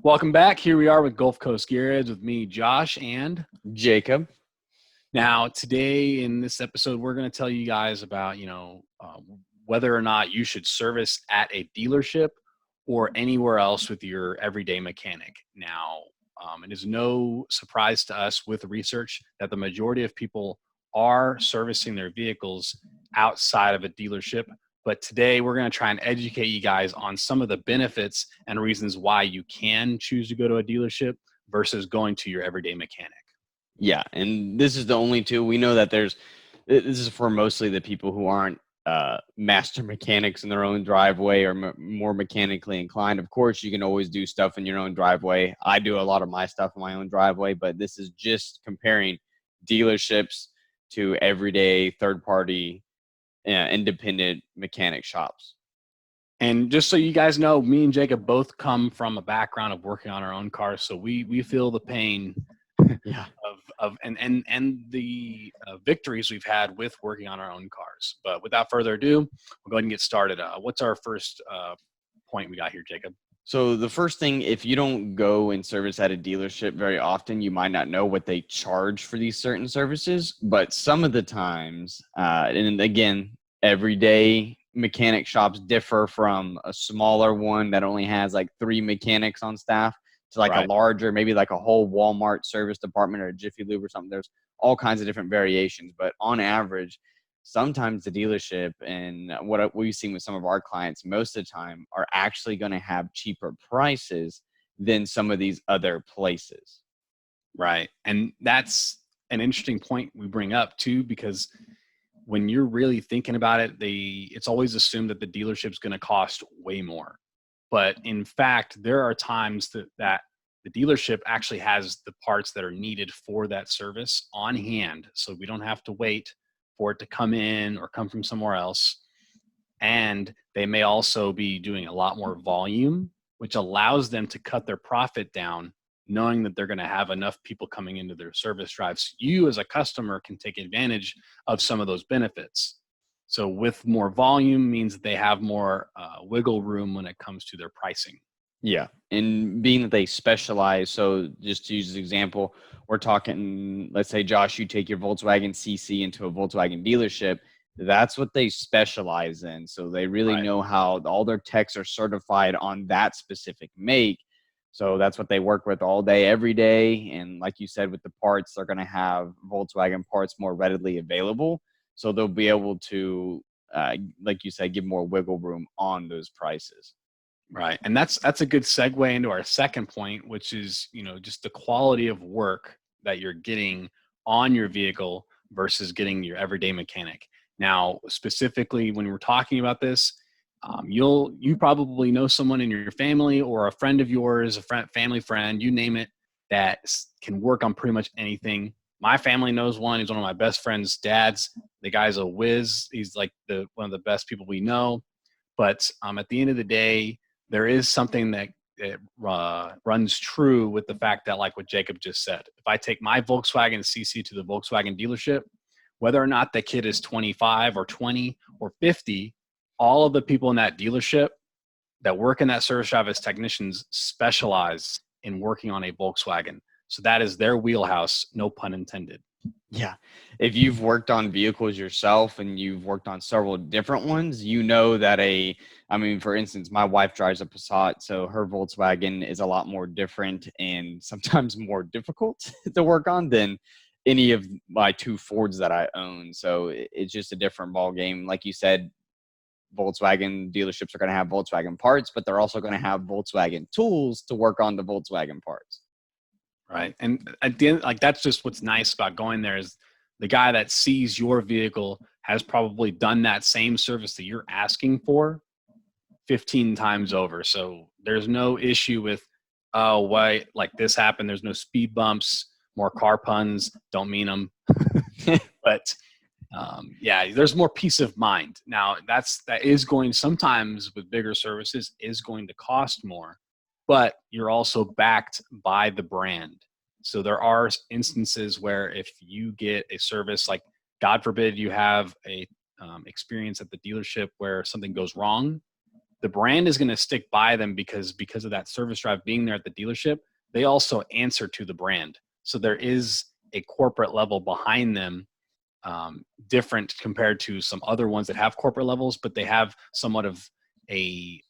Welcome back. Here we are with Gulf Coast Gearheads with me, Josh, and Jacob. now today in this episode, we're going to tell you guys about, whether or not you should service at a dealership or anywhere else with your everyday mechanic. Now, it is no surprise to us with research that the majority of people are servicing their vehicles outside of a dealership. But today we're going to try and educate you guys on some of the benefits and reasons why you can choose to go to a dealership versus going to your everyday mechanic. Yeah, and this is the only two. We know that this is for mostly the people who aren't master mechanics in their own driveway or more mechanically inclined. Of course, you can always do stuff in your own driveway. I do a lot of my stuff in my own driveway, but this is just comparing dealerships to everyday third-party independent mechanic shops. And just so you guys know, me and Jacob both come from a background of working on our own cars, so we feel the pain Yeah. of the victories we've had with working on our own cars. But without further ado, we'll go ahead and get started. What's our first point we got here, Jacob? So the first thing, if you don't go and service at a dealership very often, you might not know what they charge for these certain services. But some of the times, and again, everyday mechanic shops differ from a smaller one that only has like 3 mechanics on staff to like Right. a larger, maybe like a whole Walmart service department or a Jiffy Lube or something. There's all kinds of different variations, but on average, sometimes the dealership, and what we've seen with some of our clients most of the time, are actually going to have cheaper prices than some of these other places. Right. And that's an interesting point we bring up too, because when you're really thinking about it, it's always assumed that the dealership's going to cost way more. But in fact, there are times that the dealership actually has the parts that are needed for that service on hand. So we don't have to wait for it to come in or come from somewhere else. And they may also be doing a lot more volume, which allows them to cut their profit down, knowing that they're going to have enough people coming into their service drives. You as a customer can take advantage of some of those benefits. So with more volume means that they have more wiggle room when it comes to their pricing. Yeah. And being that they specialize, so just to use an example, we're talking, let's say, Josh, you take your Volkswagen CC into a Volkswagen dealership. That's what they specialize in. So they really Right. know how all their techs are certified on that specific make. So that's what they work with all day, every day. And like you said, with the parts, they're going to have Volkswagen parts more readily available. So they'll be able to, like you said, give more wiggle room on those prices. Right. And that's a good segue into our second point, which is, just the quality of work that you're getting on your vehicle versus getting your everyday mechanic. Now, specifically when we're talking about this, you probably know someone in your family or a friend of yours, family friend, you name it, that can work on pretty much anything. My family knows one. He's one of my best friend's dads. The guy's a whiz. He's like one of the best people we know. But at the end of the day, there is something that runs true with the fact that, like what Jacob just said, if I take my Volkswagen CC to the Volkswagen dealership, whether or not the kid is 25 or 20 or 50, all of the people in that dealership that work in that service drive as technicians specialize in working on a Volkswagen. So that is their wheelhouse, no pun intended. Yeah. If you've worked on vehicles yourself and you've worked on several different ones, you know that for instance, my wife drives a Passat, so her Volkswagen is a lot more different and sometimes more difficult to work on than any of my 2 Fords that I own. So it's just a different ball game. Like you said, Volkswagen dealerships are going to have Volkswagen parts, but they're also going to have Volkswagen tools to work on the Volkswagen parts. Right. And at the end, like, that's just what's nice about going there is the guy that sees your vehicle has probably done that same service that you're asking for 15 times over. So there's no issue with, oh, why, like this happened. There's no speed bumps, more car puns. Don't mean them. But there's more peace of mind. Now that is going, sometimes with bigger services, is going to cost more, but you're also backed by the brand. So there are instances where if you get a service, like God forbid you have a experience at the dealership where something goes wrong, the brand is going to stick by them because of that service drive being there at the dealership. They also answer to the brand. So there is a corporate level behind them, different compared to some other ones that have corporate levels, but they have somewhat of a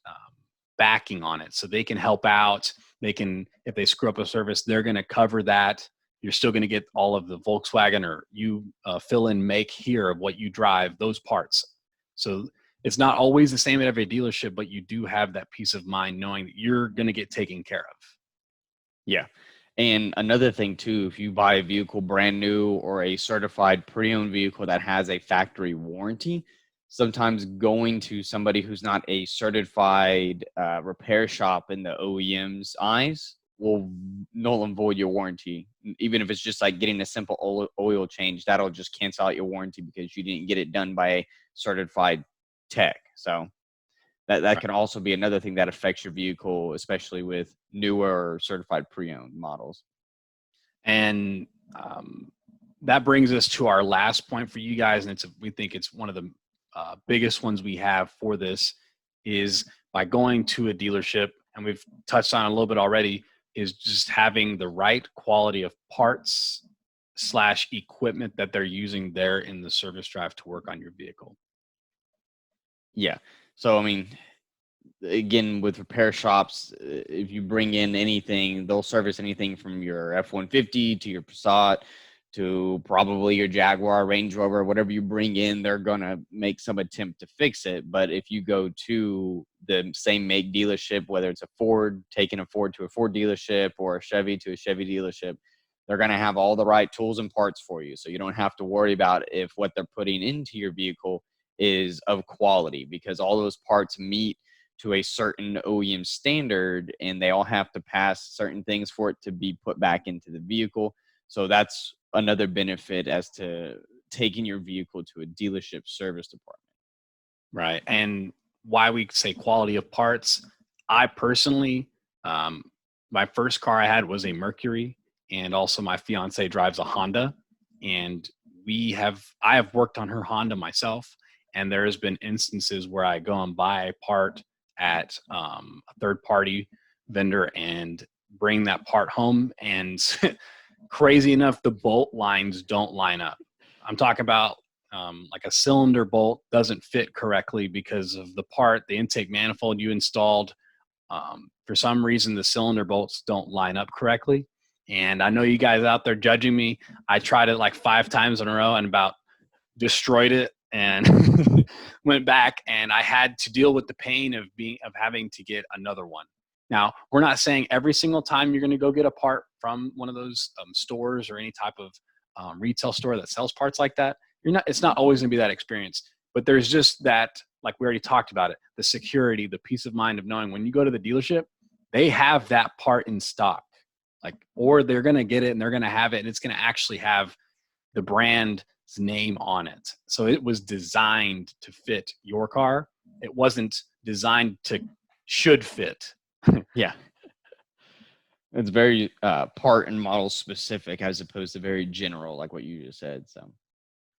backing on it. So they can help out. They can, if they screw up a service, they're going to cover that. You're still going to get all of the Volkswagen or you fill in make here of what you drive, those parts. So it's not always the same at every dealership, but you do have that peace of mind knowing that you're going to get taken care of. Yeah. And another thing too, if you buy a vehicle brand new or a certified pre-owned vehicle that has a factory warranty, sometimes going to somebody who's not a certified repair shop in the OEM's eyes will null and void your warranty. Even if it's just like getting a simple oil change, that'll just cancel out your warranty because you didn't get it done by a certified tech. So that can also be another thing that affects your vehicle, especially with newer or certified pre-owned models. And that brings us to our last point for you guys, and we think it's one of the biggest ones we have for this is by going to a dealership, and we've touched on it a little bit already, is just having the right quality of parts / equipment that they're using there in the service drive to work on your vehicle. Yeah. So, I mean, again, with repair shops, if you bring in anything, they'll service anything from your F-150 to your Passat to probably your Jaguar, Range Rover, whatever you bring in, they're going to make some attempt to fix it. But if you go to the same make dealership, whether it's a Ford, taking a Ford to a Ford dealership or a Chevy to a Chevy dealership, they're going to have all the right tools and parts for you. So you don't have to worry about if what they're putting into your vehicle is of quality, because all those parts meet to a certain OEM standard and they all have to pass certain things for it to be put back into the vehicle. So that's another benefit as to taking your vehicle to a dealership service department. Right. And why we say quality of parts, I personally, my first car I had was a Mercury, and also my fiance drives a Honda, and I have worked on her Honda myself, and there has been instances where I go and buy a part at a third party vendor and bring that part home, and crazy enough, the bolt lines don't line up. I'm talking about like a cylinder bolt doesn't fit correctly because of the intake manifold you installed. For some reason, the cylinder bolts don't line up correctly. And I know you guys out there judging me. I tried it like 5 times in a row and about destroyed it and went back, and I had to deal with the pain of having to get another one. Now, we're not saying every single time you're going to go get a part from one of those stores or any type of retail store that sells parts like that. It's not always going to be that experience, but there's just that, like we already talked about it, the security, the peace of mind of knowing when you go to the dealership, they have that part in stock, or they're going to get it and they're going to have it, and it's going to actually have the brand's name on it. So it was designed to fit your car. It wasn't designed to should fit. Yeah. It's very part and model specific as opposed to very general, like what you just said. So,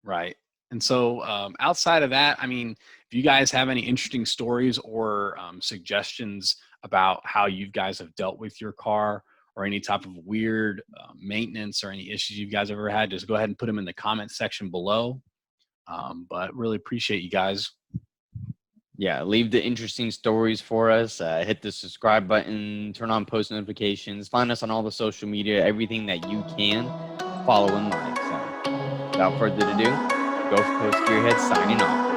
right. And so outside of that, I mean, if you guys have any interesting stories or suggestions about how you guys have dealt with your car or any type of weird maintenance or any issues you guys ever had, just go ahead and put them in the comment section below. But really appreciate you guys. yeah, leave the interesting stories for us. Hit the subscribe button, turn on post notifications, find us on all the social media, everything that you can, follow and like. So, without further ado, Gulf Coast Gearheads signing off.